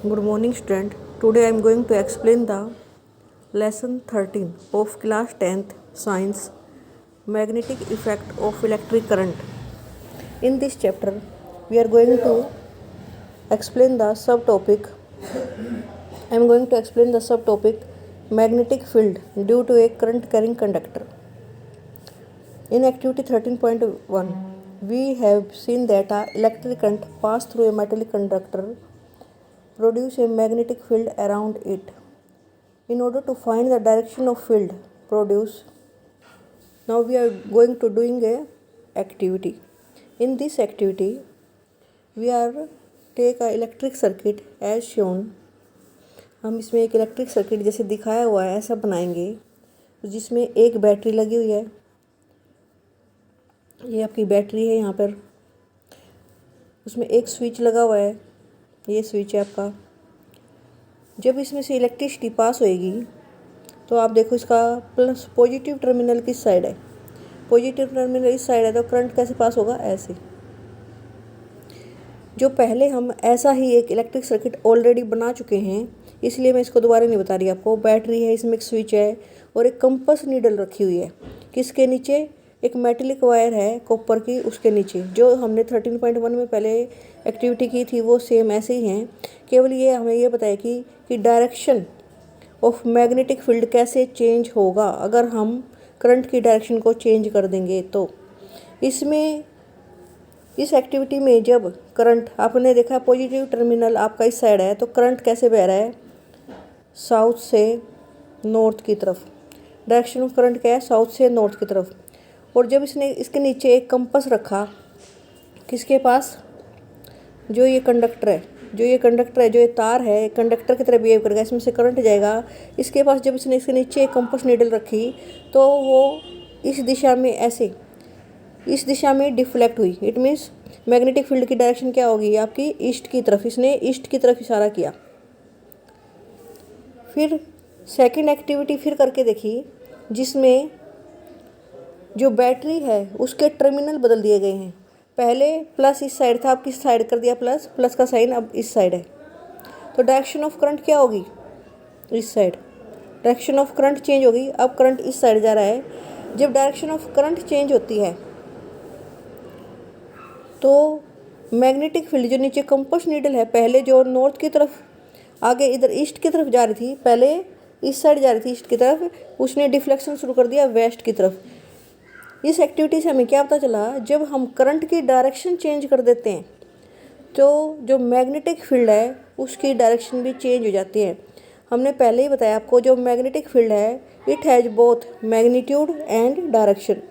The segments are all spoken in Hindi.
Good morning, student. Today I am going to explain the lesson 13 of class 10th science, magnetic effect of electric current. In this chapter, we are going to explain the subtopic. I am going to explain the subtopic magnetic field due to a current carrying conductor. In activity 13.1, we have seen that a electric current pass through a metallic conductor produce a magnetic field around it. In order to find the direction of field produced, now we are going to doing a activity. In this activity, we are take a electric circuit as shown. हम इसमें एक इलेक्ट्रिक सर्किट जैसे दिखाया हुआ है ऐसा बनाएंगे, जिसमें एक बैटरी लगी हुई है। ये आपकी बैटरी है, यहाँ पर उसमें एक स्विच लगा हुआ है, ये स्विच है आपका। जब इसमें से इलेक्ट्रिसिटी पास होएगी तो आप देखो इसका प्लस पॉजिटिव टर्मिनल किस साइड है, पॉजिटिव टर्मिनल इस साइड है, तो करंट कैसे पास होगा, ऐसे। जो पहले हम ऐसा ही एक इलेक्ट्रिक सर्किट ऑलरेडी बना चुके हैं, इसलिए मैं इसको दोबारा नहीं बता रही आपको। बैटरी है, इसमें एक स्विच है और एक कंपास नीडल रखी हुई है। किसके नीचे? एक मेटेलिक वायर है कॉपर की, उसके नीचे। जो हमने 13.1 में पहले एक्टिविटी की थी वो सेम ऐसे ही हैं, केवल ये हमें ये बताया कि डायरेक्शन ऑफ मैग्नेटिक फील्ड कैसे चेंज होगा अगर हम करंट की डायरेक्शन को चेंज कर देंगे। तो इसमें इस एक्टिविटी में जब करंट आपने देखा पॉजिटिव टर्मिनल आपका इस साइड है, तो करंट कैसे बह रहा है, साउथ से नॉर्थ की तरफ। डायरेक्शन ऑफ करंट क्या है, साउथ से नॉर्थ की तरफ। और जब इसने इसके नीचे एक कंपास रखा, किसके पास, जो ये कंडक्टर है, जो ये तार है, कंडक्टर की तरह बिहेव करेगा, इसमें से करंट जाएगा इसके पास। जब इसने इसके नीचे एक कंपास नीडल रखी तो वो इस दिशा में ऐसे, इस दिशा में डिफ्लेक्ट हुई। इट मीन्स मैग्नेटिक फील्ड की डायरेक्शन क्या होगी आपकी, ईस्ट की तरफ। इसने ईस्ट की तरफ इशारा किया। फिर सेकंड एक्टिविटी फिर करके देखी, जिसमें जो बैटरी है उसके टर्मिनल बदल दिए गए हैं। पहले प्लस इस साइड था, अब किस साइड कर दिया, प्लस, प्लस का साइन अब इस साइड है। तो डायरेक्शन ऑफ करंट क्या होगी, इस side. Direction of current change होगी, अब करंट इस साइड जा रहा है। जब डायरेक्शन ऑफ करंट चेंज होती है तो मैग्नेटिक फील्ड जो नीचे कंपास नीडल है, पहले जो नॉर्थ की तरफ आगे इधर ईस्ट की तरफ जा रही थी, पहले इस साइड जा रही थी ईस्ट की तरफ, उसने डिफ्लेक्शन शुरू कर दिया वेस्ट की तरफ। इस एक्टिविटी से हमें क्या पता चला, जब हम करंट की डायरेक्शन चेंज कर देते हैं तो जो मैग्नेटिक फील्ड है उसकी डायरेक्शन भी चेंज हो जाती है। हमने पहले ही बताया आपको, जो मैग्नेटिक फील्ड है it has both magnitude and direction.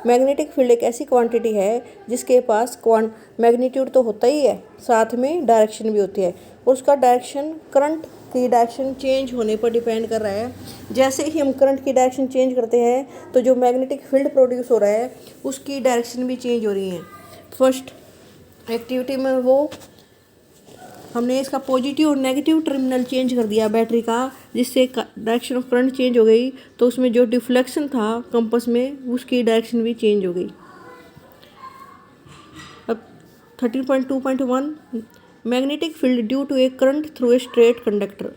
Magnetic field एक ऐसी क्वांटिटी है जिसके पास मैग्नीट्यूड तो होता ही है, साथ में डायरेक्शन भी होती है, और उसका डायरेक्शन करंट की डायरेक्शन चेंज होने पर डिपेंड कर रहा है। जैसे ही हम करंट की डायरेक्शन चेंज करते हैं तो जो मैग्नेटिक फील्ड प्रोड्यूस हो रहा है उसकी डायरेक्शन भी चेंज हो रही है। फर्स्ट एक्टिविटी में वो हमने इसका पॉजिटिव और नेगेटिव टर्मिनल चेंज कर दिया बैटरी का, जिससे डायरेक्शन ऑफ करंट चेंज हो गई। तो उसमें जो डिफ्लेक्शन था कंपास में उसकी डायरेक्शन भी चेंज हो गई। अब 13.2.1 magnetic field due to a current through a straight conductor.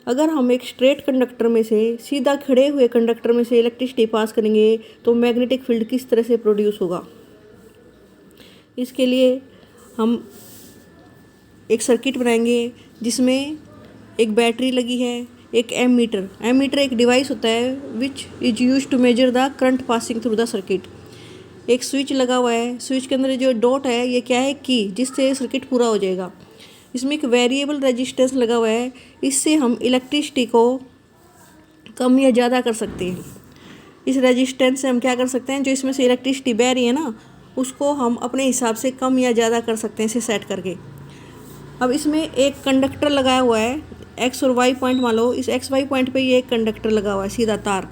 अगर हम एक स्ट्रेट कंडक्टर में से, सीधा खड़े हुए कंडक्टर में से इलेक्ट्रिसिटी पास करेंगे तो मैग्नेटिक फील्ड किस तरह से प्रोड्यूस होगा। इसके लिए हम एक सर्किट बनाएंगे जिसमें एक बैटरी लगी है, एक एमीटर एक डिवाइस होता है which is use to measure the current passing through the circuit. एक स्विच लगा हुआ है, स्विच के अंदर जो डॉट है ये क्या है, की, जिससे सर्किट पूरा हो जाएगा। इसमें एक वेरिएबल रेजिस्टेंस लगा हुआ है, इससे हम इलेक्ट्रिसिटी को कम या ज़्यादा कर सकते हैं। इस रेजिस्टेंस से हम क्या कर सकते हैं, जो इसमें से इलेक्ट्रिसिटी बह रही है ना, उसको हम अपने हिसाब से कम या ज़्यादा कर सकते हैं इसे सेट करके। अब इसमें एक कंडक्टर लगाया हुआ है, एक्स और वाई पॉइंट मान लो, इस एक्स वाई पॉइंट पे ये एक कंडक्टर लगा हुआ है, सीधा तार।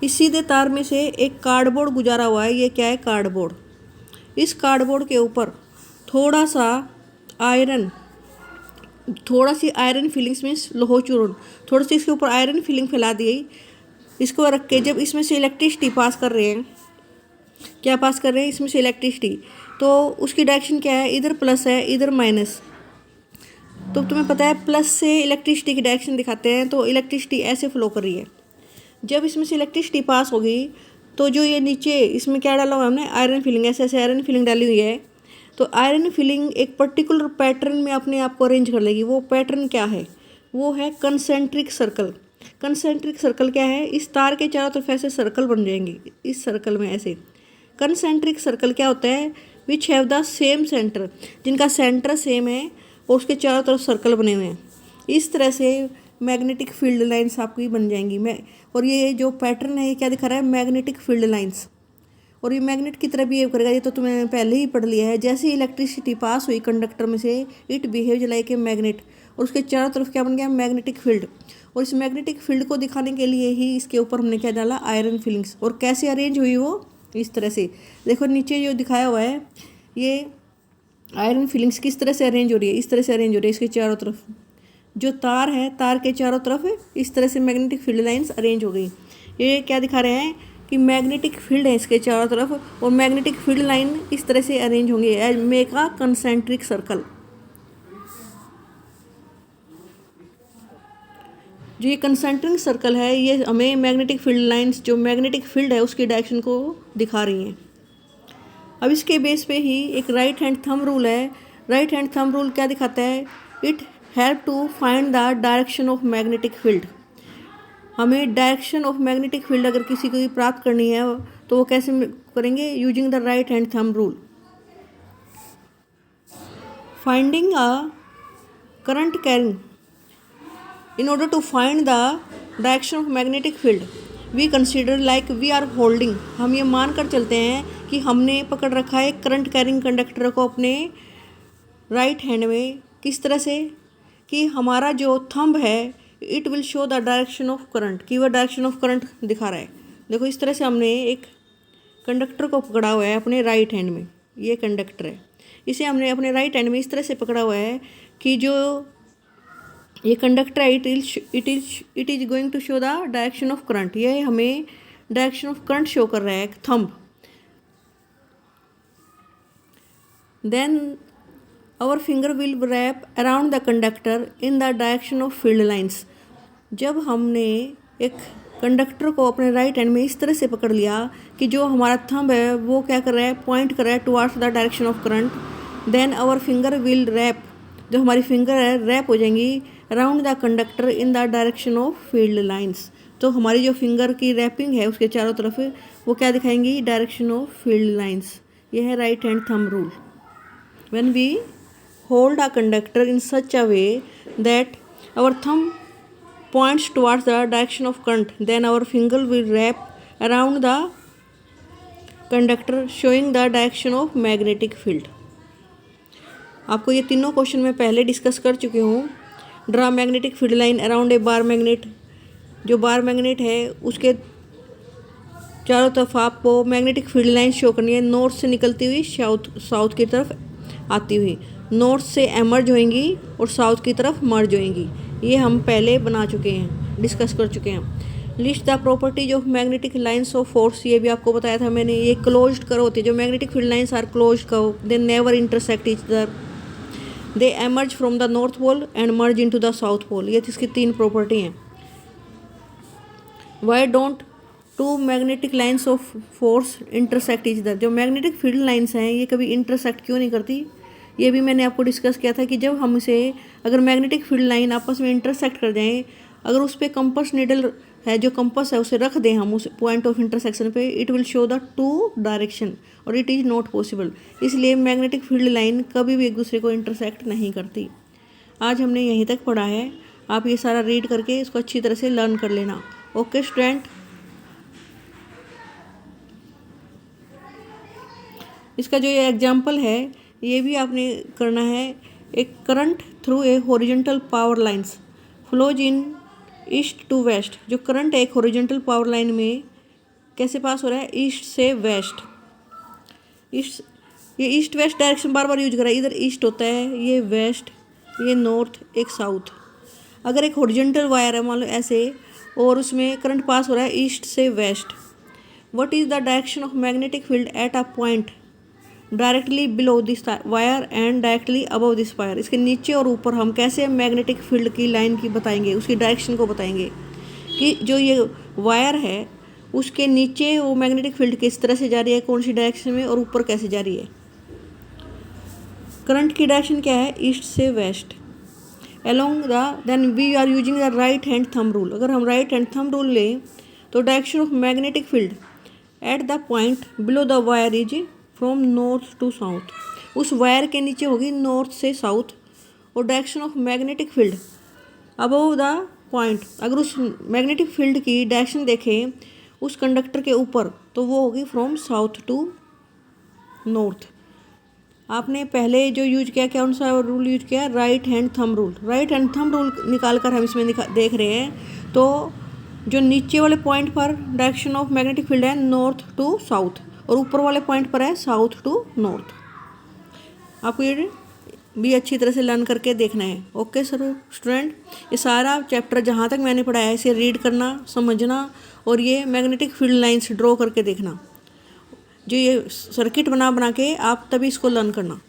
इस सीधे तार में से एक कार्डबोर्ड गुजारा हुआ है, ये क्या है, कार्डबोर्ड। इस कार्डबोर्ड के ऊपर थोड़ा सी आयरन फिलिंग्स मीन्स लोह चूर्ण, थोड़ी सी इसके ऊपर आयरन फिलिंग फैला दी गई। इसको रख के जब इसमें से इलेक्ट्रिसिटी पास कर रहे हैं, क्या पास कर रहे हैं, इसमें से इलेक्ट्रिसिटी, तो उसकी डायरेक्शन क्या है, इधर प्लस है इधर माइनस। तो तुम्हें पता है प्लस से इलेक्ट्रिसिटी की डायरेक्शन दिखाते हैं, तो इलेक्ट्रिसिटी ऐसे फ्लो कर रही है। जब इसमें से इलेक्ट्रिसिटी पास होगी तो जो ये नीचे इसमें क्या डाला हुआ है हमने, आयरन फिलिंग, ऐसे ऐसे आयरन फिलिंग डाली हुई है। तो आयरन फिलिंग एक पर्टिकुलर पैटर्न में अपने आप को अरेंज कर लेगी। वो पैटर्न क्या है, वो है कंसेंट्रिक सर्कल। कंसेंट्रिक सर्कल क्या है, इस तार के चारों तरफ ऐसे सर्कल बन जाएंगे, इस सर्कल में ऐसे। कंसेंट्रिक सर्कल क्या होता है, which have the same centre, जिनका सेंटर सेम है और उसके चारों तरफ सर्कल बने हुए हैं। इस तरह से मैग्नेटिक फील्ड लाइंस आपकी बन जाएंगी। और ये जो पैटर्न है ये क्या दिखा रहा है, मैग्नेटिक फील्ड लाइंस। और ये मैग्नेट की तरह बिहेव करेगा, ये तो तुम्हें पहले ही पढ़ लिया है। जैसे ही इलेक्ट्रिसिटी पास हुई कंडक्टर में से, it behave like a magnet, और उसके चारों तरफ क्या बन गया, मैग्नेटिक फील्ड। और इस मैग्नेटिक फील्ड को दिखाने के लिए ही इसके ऊपर हमने क्या डाला, आयरन फिलिंग्स। और कैसे अरेंज हुई वो, इस तरह से। देखो नीचे जो दिखाया हुआ है, ये आयरन फिलिंग्स किस तरह से अरेंज हो रही है, इस तरह से अरेंज हो रही है। इसके चारों तरफ जो तार है, तार के चारों तरफ इस तरह से मैग्नेटिक फील्ड लाइंस अरेंज हो गई। ये क्या दिखा रहे हैं कि मैग्नेटिक फील्ड है इसके चारों तरफ, और मैग्नेटिक फील्ड लाइन इस तरह से अरेंज होंगे as make a concentric circle. जो ये कंसेंट्रिक सर्कल है, ये हमें मैग्नेटिक फील्ड लाइंस, जो मैग्नेटिक फील्ड है उसकी डायरेक्शन को दिखा रही हैं। अब इसके बेस पे ही एक राइट हैंड थंब रूल है। राइट हैंड थंब रूल क्या दिखाता है, it help to find the direction of magnetic field. हमें डायरेक्शन ऑफ मैग्नेटिक फील्ड अगर किसी को प्राप्त करनी है तो वो कैसे करेंगे, using the right hand thumb rule. Finding a current carrying, in order to find the direction of magnetic field we consider like we are holding, हम ये मान कर चलते हैं कि हमने पकड़ रखा है करंट कैरिंग कंडक्टर को अपने राइट हैंड में। किस तरह से कि हमारा जो थंब है, it will show the direction of current, कि वह डायरेक्शन ऑफ करंट दिखा रहा है। देखो इस तरह से हमने एक कंडक्टर को पकड़ा हुआ है अपने राइट हैंड में, ये कंडक्टर है, इसे हमने अपने राइट हैंड में इस तरह से पकड़ा हुआ है कि जो ये कंडक्टर है, it is going to show the direction of current. ये हमें डायरेक्शन ऑफ करंट शो कर रहा है thumb. Then our finger will wrap around the conductor in the direction of field lines. जब हमने एक कंडक्टर को अपने राइट हैंड में इस तरह से पकड़ लिया कि जो हमारा थंब है वो क्या कर रहा है, पॉइंट कर रहा है towards the direction of current, then our finger will wrap, जो हमारी फिंगर है रैप हो जाएंगी around the conductor in the direction of field lines. तो हमारी जो फिंगर की रैपिंग है उसके चारों तरफ वो क्या दिखाएंगी, डायरेक्शन ऑफ फील्ड लाइंस। यह है right hand thumb rule. When we hold a conductor in such a way that our thumb points towards the direction of current, then our finger will wrap around the conductor showing the direction of magnetic field। आपको ये तीनों क्वेश्चन मैं पहले डिस्कस कर चुकी हूँ। Draw magnetic field line around a bar magnet, जो बार मैग्नेट है उसके चारों तरफ आपको मैग्नेटिक फील्ड लाइन शो करनी है, नॉर्थ से निकलती हुई साउथ की तरफ आती हुई, नॉर्थ से एमर्ज होएंगी और साउथ की तरफ मर्ज होएंगी। ये हम पहले बना चुके हैं, डिस्कस कर चुके हैं। List the properties of magnetic lines of force, ये भी आपको बताया था मैंने। ये क्लोज्ड कर्व होती है, जो magnetic field lines are closed curve, they never intersect each other, they emerge from the north pole and merge into the south pole. ये इसकी तीन प्रॉपर्टी हैं। Why don't two magnetic lines of force intersect each other, जो मैग्नेटिक फील्ड लाइंस हैं ये कभी इंटरसेक्ट क्यों नहीं करती, ये भी मैंने आपको डिस्कस किया था कि जब हम इसे अगर मैग्नेटिक फील्ड लाइन आपस में इंटरसेक्ट कर जाएं, अगर उस पर कंपास नीडल है, जो कंपास है उसे रख दें हम उस पॉइंट ऑफ इंटरसेक्शन पे, it will show the two direction और इट इज़ नॉट पॉसिबल। इसलिए मैग्नेटिक फील्ड लाइन कभी भी एक दूसरे को इंटरसेक्ट नहीं करती। आज हमने यहीं तक पढ़ा है, आप ये सारा रीड करके इसको अच्छी तरह से लर्न कर लेना। ओके स्टूडेंट, इसका जो ये एग्जाम्पल है ये भी आपने करना है। एक current through a horizontal power lines flows in east to west, जो करंट है एक हॉरिजॉन्टल पावर लाइन में कैसे पास हो रहा है, ईस्ट से वेस्ट। ईस्ट, ये ईस्ट वेस्ट डायरेक्शन बार बार यूज करा है, इधर ईस्ट होता है, ये वेस्ट, ये नॉर्थ, एक साउथ। अगर एक हॉरिजॉन्टल वायर है मान लो ऐसे, और उसमें करंट पास हो रहा है ईस्ट से west, what is the direction of magnetic field at a point directly below this wire and directly above this wire. इसके नीचे और ऊपर हम कैसे मैग्नेटिक फील्ड की लाइन की बताएंगे, उसकी डायरेक्शन को बताएंगे कि जो ये वायर है उसके नीचे वो मैग्नेटिक फील्ड किस तरह से जा रही है, कौन सी डायरेक्शन में, और ऊपर कैसे जा रही है। करंट की डायरेक्शन क्या है, ईस्ट से west. Along the then we are using the right hand thumb rule. अगर हम राइट हैंड थंब रूल लें तो direction of magnetic field at the point below the wire is from north to south. उस वायर के नीचे होगी नॉर्थ से साउथ, और direction of magnetic field above the point, अगर उस मैग्नेटिक फील्ड की डायरेक्शन देखें उस कंडक्टर के ऊपर तो वो होगी फ्रॉम साउथ टू नॉर्थ। आपने पहले जो यूज किया, क्या सा रूल यूज किया, right hand thumb rule. Right hand thumb rule निकाल कर हम इसमें देख रहे हैं तो जो नीचे वाले पॉइंट पर डायरेक्शन ऑफ मैग्नेटिक फील्ड है नॉर्थ टू साउथ, और ऊपर वाले पॉइंट पर है साउथ टू नॉर्थ। आपको ये भी अच्छी तरह से लर्न करके देखना है। ओके सर स्टूडेंट, ये सारा चैप्टर जहाँ तक मैंने पढ़ाया है इसे रीड करना, समझना, और ये मैग्नेटिक फील्ड लाइंस ड्रॉ करके देखना। जो ये सर्किट बना बना के आप तभी इसको लर्न करना।